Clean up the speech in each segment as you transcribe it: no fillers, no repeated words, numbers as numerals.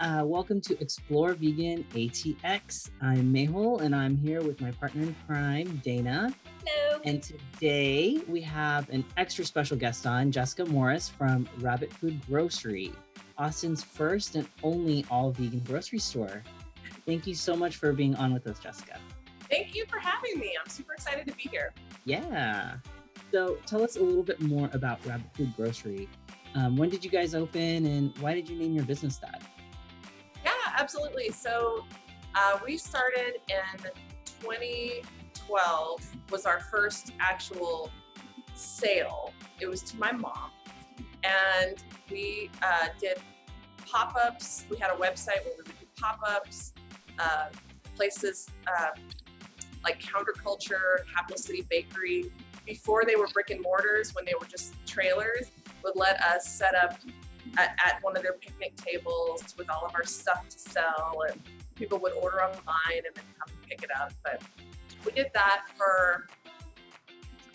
Welcome to Explore Vegan ATX. I'm Mehul, and I'm here with my partner in crime, Dana. Hello. And today we have an extra special guest on, Jessica Morris from Rabbit Food Grocery, Austin's first and only all-vegan grocery store. Thank you so much for being on with us, Jessica. Thank you for having me. I'm super excited to be here. Yeah. So tell us a little bit more about Rabbit Food Grocery. When did you guys open, and why did you name your business that? Yeah, absolutely. So we started in 2012 was our first actual sale. It was to my mom. And we did pop-ups. We had a website where we would do pop-ups, places like Counterculture, Capital City Bakery, before they were brick and mortars, when they were just trailers, would let us set up at one of their picnic tables with all of our stuff to sell, and people would order online and then come and pick it up. But we did that for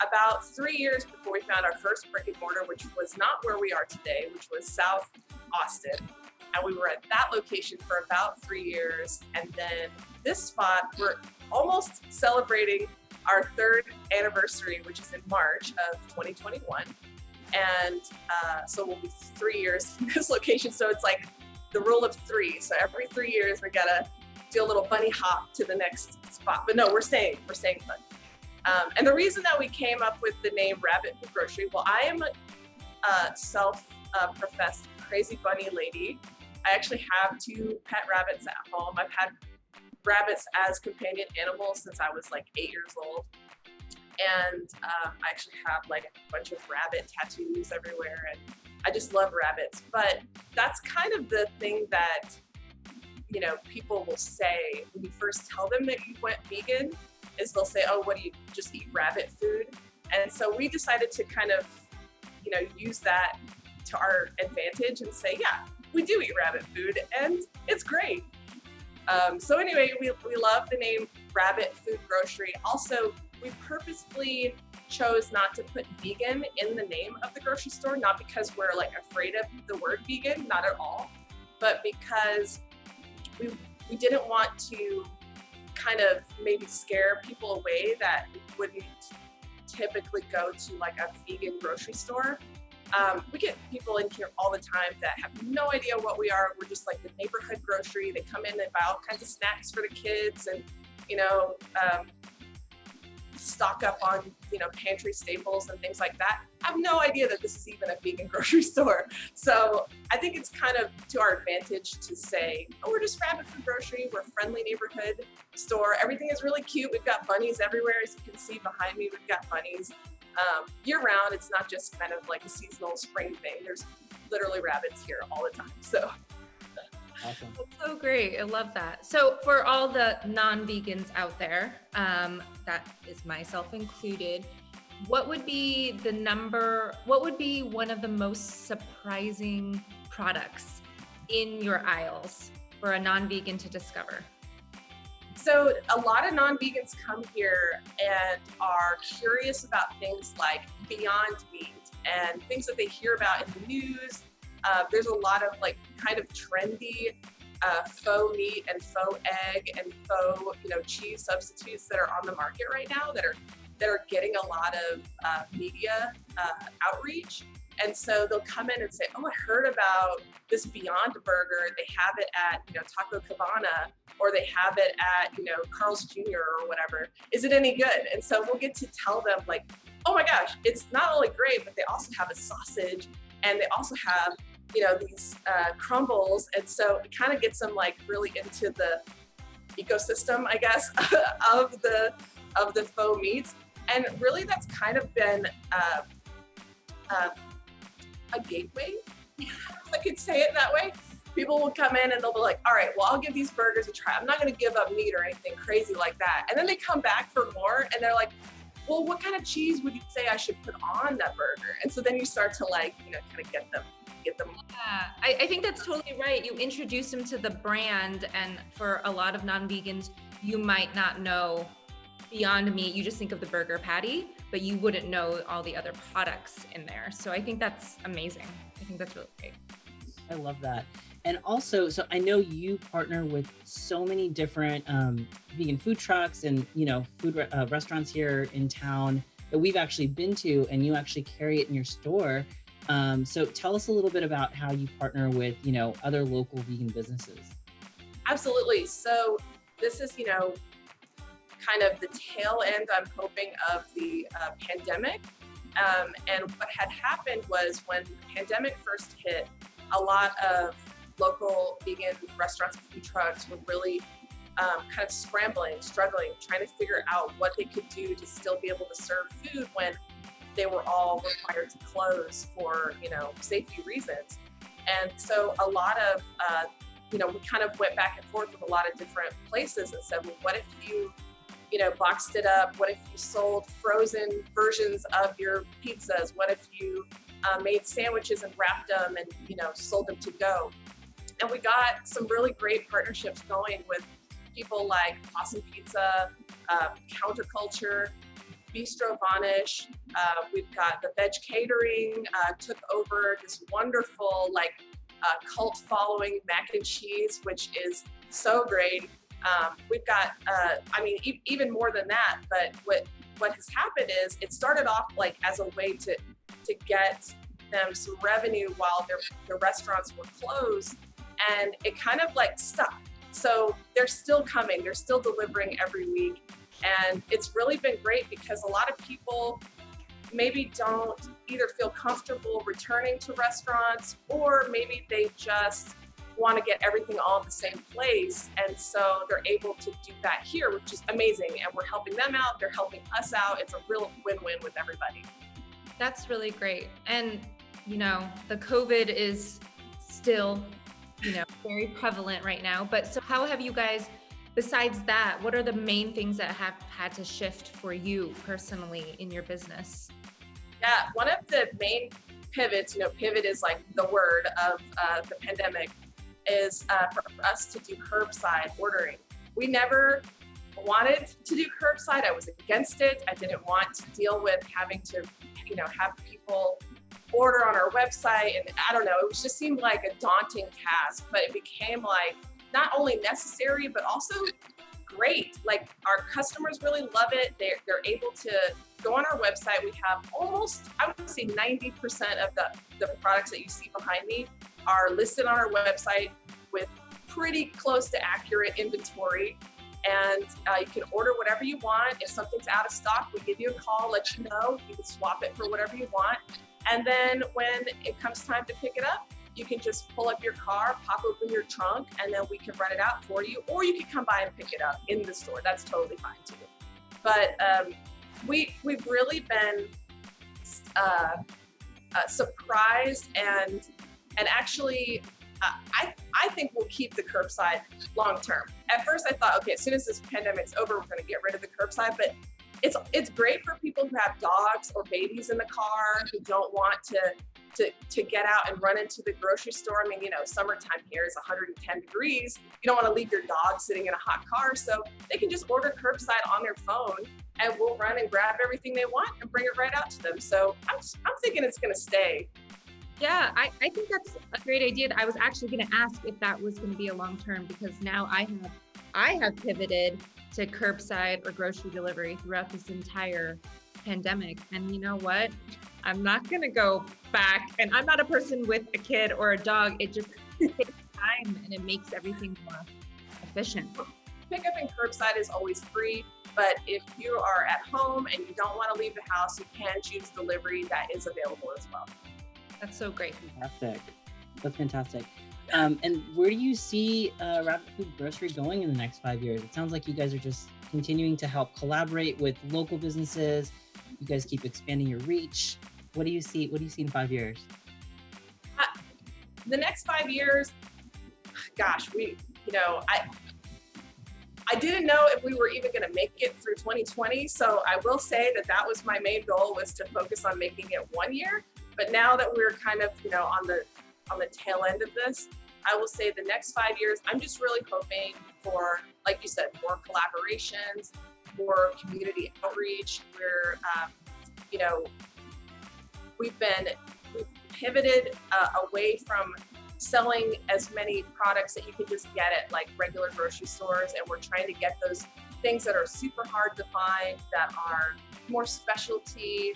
about 3 years before we found our first brick and mortar, which was not where we are today, which was South Austin. And we were at that location for about 3 years. And then this spot, we're almost celebrating our third anniversary, which is in March of 2021. And so we'll be 3 years in this location. So it's like the rule of three. So every 3 years, we gotta do a little bunny hop to the next spot. But no, we're staying put. And the reason that we came up with the name Rabbit Food Grocery, well, I am a self-professed crazy bunny lady. I actually have 2 pet rabbits at home. I've had rabbits as companion animals since I was like 8 years old. And I actually have like a bunch of rabbit tattoos everywhere, and I just love rabbits. But that's kind of the thing that, you know, people will say when you first tell them that you went vegan, is they'll say, oh, what do you just eat rabbit food? And so we decided to kind of, you know, use that to our advantage and say, yeah, we do eat rabbit food and it's great. So anyway, we love the name Rabbit Food Grocery. Also, we purposefully chose not to put vegan in the name of the grocery store, not because we're like afraid of the word vegan, not at all, but because we didn't want to kind of maybe scare people away that wouldn't typically go to like a vegan grocery store. We get people in here all the time that have no idea what we are. We're just like the neighborhood grocery. They come in and buy all kinds of snacks for the kids, and stock up on, pantry staples and things like that. I have no idea that this is even a vegan grocery store. So I think it's kind of to our advantage to say, oh, we're just Rabbit Food Grocery. We're a friendly neighborhood store. Everything is really cute. We've got bunnies everywhere. As you can see behind me, we've got bunnies year round. It's not just kind of like a seasonal spring thing. There's literally rabbits here all the time. So Awesome. That's so great. I love that. So for all the non-vegans out there, that is myself included, what would be one of the most surprising products in your aisles for a non-vegan to discover? So a lot of non-vegans come here and are curious about things like Beyond Meat and things that they hear about in the news. There's a lot of like kind of trendy faux meat and faux egg and faux cheese substitutes that are on the market right now that are getting a lot of media outreach. And so they'll come in and say, oh, I heard about this Beyond Burger. They have it at Taco Cabana, or they have it at Carl's Jr. or whatever. Is it any good? And so we'll get to tell them like, oh my gosh, it's not only great, but they also have a sausage, and they also have these crumbles. And so it kind of gets them like really into the ecosystem, I guess, of the faux meats. And really that's kind of been a gateway, if I could say it that way. People will come in and they'll be like, all right, well, I'll give these burgers a try. I'm not going to give up meat or anything crazy like that. And then they come back for more and they're like, well, what kind of cheese would you say I should put on that burger? And so then you start to like, kind of get them. Yeah, I think that's totally right. You introduce them to the brand, and for a lot of non-vegans, you might not know Beyond Meat. You just think of the burger patty, but you wouldn't know all the other products in there. So I think that's amazing. I think that's really great. I love that. And also, so I know you partner with so many different vegan food trucks and restaurants here in town that we've actually been to, and you actually carry it in your store. So tell us a little bit about how you partner with other local vegan businesses. Absolutely. So this is, kind of the tail end, I'm hoping, of the pandemic. And what had happened was when the pandemic first hit, a lot of local vegan restaurants and food trucks were really kind of scrambling, struggling, trying to figure out what they could do to still be able to serve food when they were all required to close for, safety reasons. And so a lot of, we kind of went back and forth with a lot of different places and said, well, what if you, boxed it up? What if you sold frozen versions of your pizzas? What if you made sandwiches and wrapped them and, sold them to go? And we got some really great partnerships going with people like Possum Pizza, Counterculture, Bistro Vanish. We've got the Veg Catering took over this wonderful cult following mac and cheese, which is so great. We've got, even more than that. But what has happened is it started off as a way to get them some revenue while their restaurants were closed, and it kind of stuck. So they're still coming, they're still delivering every week. And it's really been great because a lot of people maybe don't either feel comfortable returning to restaurants, or maybe they just want to get everything all in the same place. And so they're able to do that here, which is amazing. And we're helping them out, they're helping us out. It's a real win-win with everybody. That's really great. And, the COVID is still, very prevalent right now. But so how have you guys, besides that, what are the main things that have had to shift for you personally in your business? Yeah, one of the main pivots, pivot is the word of the pandemic, is for us to do curbside ordering. We never wanted to do curbside. I was against it. I didn't want to deal with having to, have people order on our website. And I don't know, it just seemed like a daunting task, but it became not only necessary, but also great. Our customers really love it. They're able to go on our website. We have almost, I would say 90% of the products that you see behind me are listed on our website with pretty close to accurate inventory. And you can order whatever you want. If something's out of stock, we give you a call, let you know. You can swap it for whatever you want. And then when it comes time to pick it up, you can just pull up your car, pop open your trunk, and then we can run it out for you. Or you can come by and pick it up in the store. That's totally fine too. But we've really been surprised and actually, I think we'll keep the curbside long term. At first I thought, okay, as soon as this pandemic's over, we're gonna get rid of the curbside, but it's great for people who have dogs or babies in the car who don't want to get out and run into the grocery store. I mean, summertime here is 110 degrees. You don't want to leave your dog sitting in a hot car, so they can just order curbside on their phone, and we'll run and grab everything they want and bring it right out to them. So I'm thinking it's going to stay. Yeah, I think that's a great idea. I was actually going to ask if that was going to be a long term, because now I have pivoted to curbside or grocery delivery throughout this entire pandemic. And you know what? I'm not going to go back. And I'm not a person with a kid or a dog. It just takes time and it makes everything more efficient. Pickup and curbside is always free, but if you are at home and you don't want to leave the house, you can choose delivery. That is available as well. That's so great. Fantastic. That's fantastic. And where do you see Rabbit Food Grocery going in the next 5 years? It sounds like you guys are just continuing to help collaborate with local businesses. You guys keep expanding your reach. What do you see in 5 years? The next 5 years, gosh, I didn't know if we were even going to make it through 2020. So I will say that was my main goal, was to focus on making it 1 year. But now that we're kind of, on the tail end of this, I will say the next 5 years, I'm just really hoping for, like you said, more collaborations, more community outreach. We're, we've pivoted away from selling as many products that you can just get at like regular grocery stores, and we're trying to get those things that are super hard to find, that are more specialty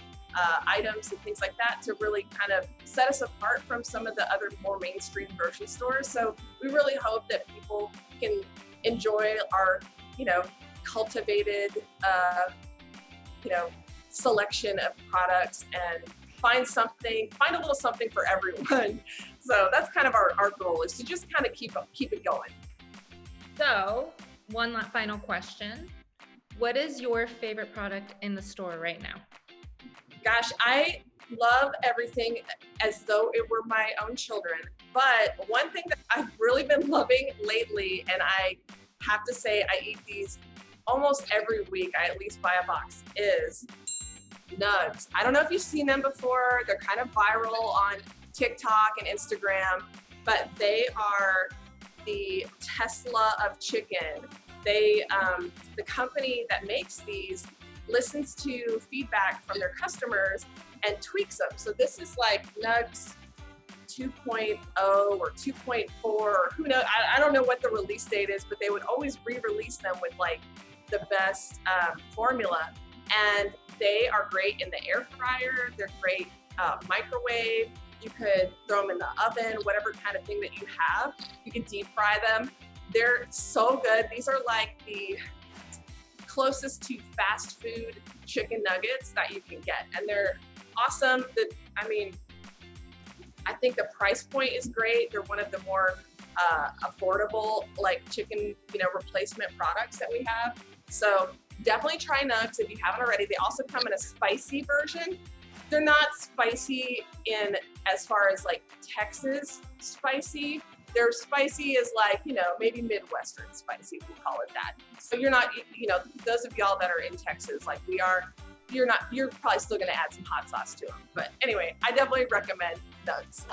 items and things like that, to really kind of set us apart from some of the other more mainstream grocery stores. So we really hope that people can enjoy our, cultivated, selection of products, and find a little something for everyone. So that's kind of our goal, is to just kind of keep it going. So one final question. What is your favorite product in the store right now? Gosh, I love everything as though it were my own children. But one thing that I've really been loving lately, and I have to say I eat these almost every week, I at least buy a box, is Nuggs. I don't know if you've seen them before. They're kind of viral on TikTok and Instagram, but they are the Tesla of chicken. The company that makes these listens to feedback from their customers and tweaks them. So this is like Nuggs 2.0 or 2.4, or who knows? I don't know what the release date is, but they would always re-release them with like the best formula. And they are great in the air fryer. They're great microwave. You could throw them in the oven, whatever kind of thing that you have. You can deep fry them. They're so good. These are like the closest to fast food chicken nuggets that you can get. And they're awesome. I think the price point is great. They're one of the more affordable like chicken, replacement products that we have. So definitely try Nuggs if you haven't already. They also come in a spicy version. They're not spicy in as far as like Texas spicy. They're spicy as like, maybe Midwestern spicy, we call it that. So you're not, those of y'all that are in Texas, like we are, you're probably still gonna add some hot sauce to them. But anyway, I definitely recommend Nuggs.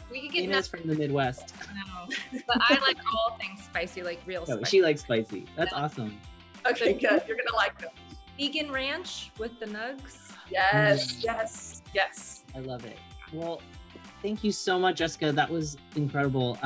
We could get Ina's from the Midwest. No, but I like all things spicy, like real Oh, spicy. she likes spicy. That's awesome. Okay, good. You're gonna like them. Vegan ranch with the Nuggs. Yes, yes, yes. I love it. Well, thank you so much, Jessica. That was incredible.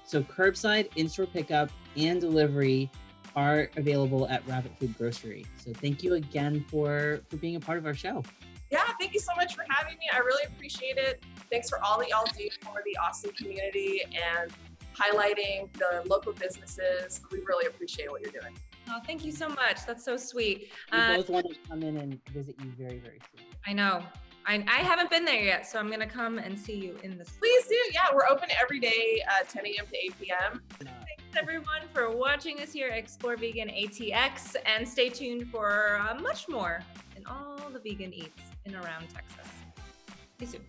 So curbside, in-store pickup, and delivery are available at Rabbit Food Grocery. So thank you again for being a part of our show. Yeah, thank you so much for having me. I really appreciate it. Thanks for all that y'all do for the Austin community and highlighting the local businesses. We really appreciate what you're doing. Oh, thank you so much. That's so sweet. We both want to come in and visit you very, very soon. I know. I haven't been there yet, so I'm going to come and see you in this. Please do. Yeah, we're open every day, 10 a.m. to 8 p.m. Thanks everyone for watching us here at Explore Vegan ATX, and stay tuned for much more in all the vegan eats in around Texas. See you soon.